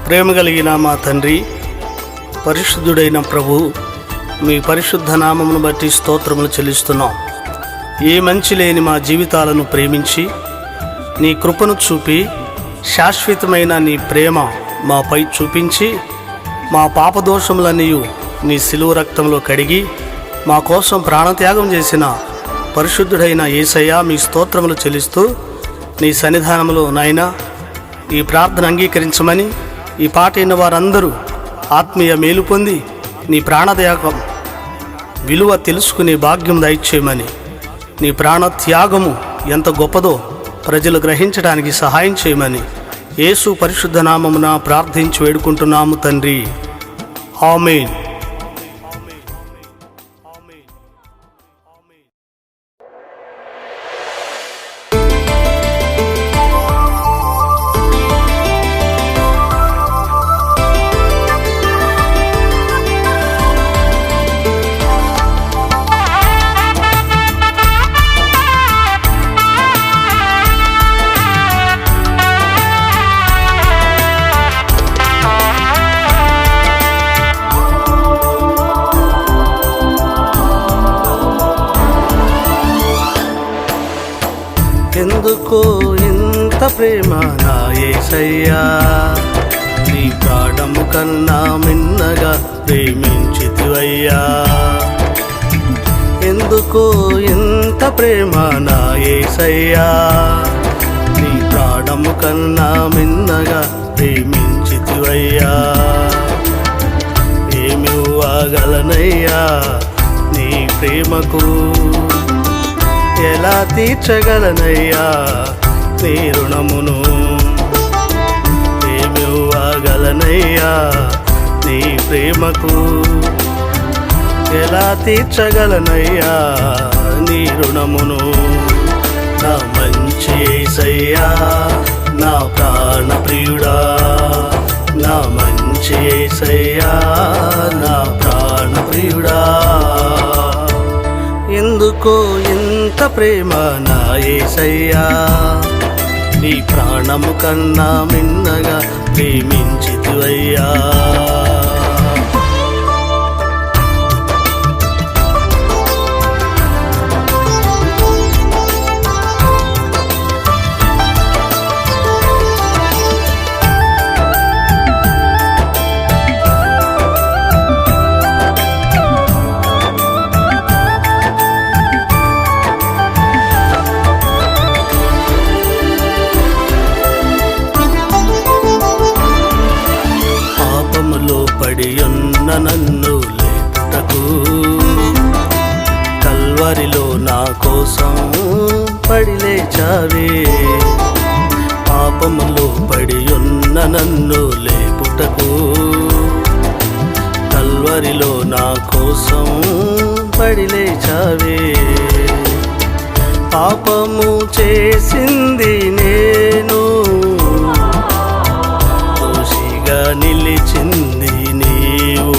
ప్రేమ కలిగిన మా తండ్రి, పరిశుద్ధుడైన ప్రభు, మీ పరిశుద్ధ నామమును బట్టి స్తోత్రములు చెల్లిస్తున్నాం. ఏ మంచి లేని మా జీవితాలను ప్రేమించి నీ కృపను చూపి శాశ్వతమైన నీ ప్రేమ మాపై చూపించి మా పాపదోషములన్నీ నీ శిలువ రక్తంలో కడిగి మా కోసం ప్రాణత్యాగం చేసిన పరిశుద్ధుడైన యేసయ్య, మీ స్తోత్రములు చెల్లిస్తూ నీ సన్నిధానంలో నాయనా ఈ ప్రార్థన అంగీకరించమని, ఈ పాట అయిన వారందరూ ఆత్మీయ మేలు పొంది నీ ప్రాణత్యాగం విలువ తెలుసుకునే భాగ్యం దయచేయమని, నీ ప్రాణత్యాగము ఎంత గొప్పదో ప్రజలు గ్రహించడానికి సహాయం చేయమని యేసు పరిశుద్ధ నామమున ప్రార్థించి వేడుకుంటున్నాము తండ్రి. ఆమేన్. ఎందుకో ఇంత ప్రేమ నా యేసయ్యా, నీ ప్రాణము కన్నా మిన్నగా ప్రేమించితివయ్యా. ఎందుకో ఇంత ప్రేమ నా యేసయ్యా, నీ ప్రాణము కన్నా మిన్నగా ప్రేమించితివయ్యా. ఏమివ్వగలనయ్యా నీ ప్రేమకు, ఎలా తీర్చగలనయ్యా నీ రుణమును. ఏమివ్వగలనయ్యా నీ ప్రేమకు, ఎలా తీర్చగలనయ్యా నీ రుణమును. నా మంచి యేసయ్యా, నా ప్రాణ ప్రియుడా, నా మంచి యేసయ్యా, నా ప్రాణ ప్రియుడా. ఎందుకో ఇంత ప్రేమ నా యేసయ్యా, నీ ప్రాణము కన్నా మిన్నగా ప్రేమించితివయ్యా. పడియున్న నన్ను లేపుటకు, కల్వరిలో నా కోసం పడి లేచావే. పాపములో పడియున్న నన్ను లేపుటకు, కల్వరిలో నా కోసం పడి లేచావే. పాపము చేసింది నేను, దోషిగా నిలిచింది నీవు.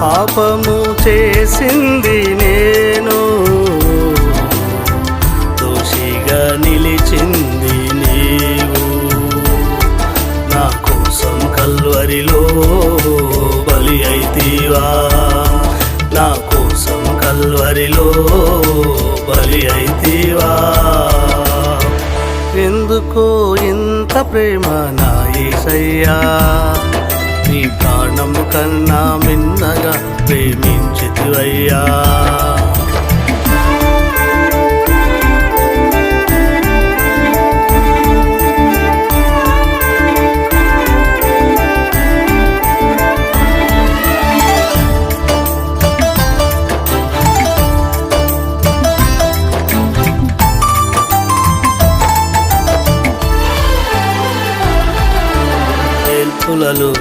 పాపము చేసింది నేను, దోషిగా నిలిచింది నీవు. నా కోసం కల్వరిలో బలి అయితివా, నా కోసం కల్వరిలో బలి అయితివా. ఎందుకో ఇంత ప్రేమ నా యేసయ్యా, నీ ప్రాణము కన్నా మిన్నగా ప్రేమించితివయ్యా.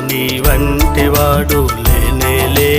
నీ వంటి వాడు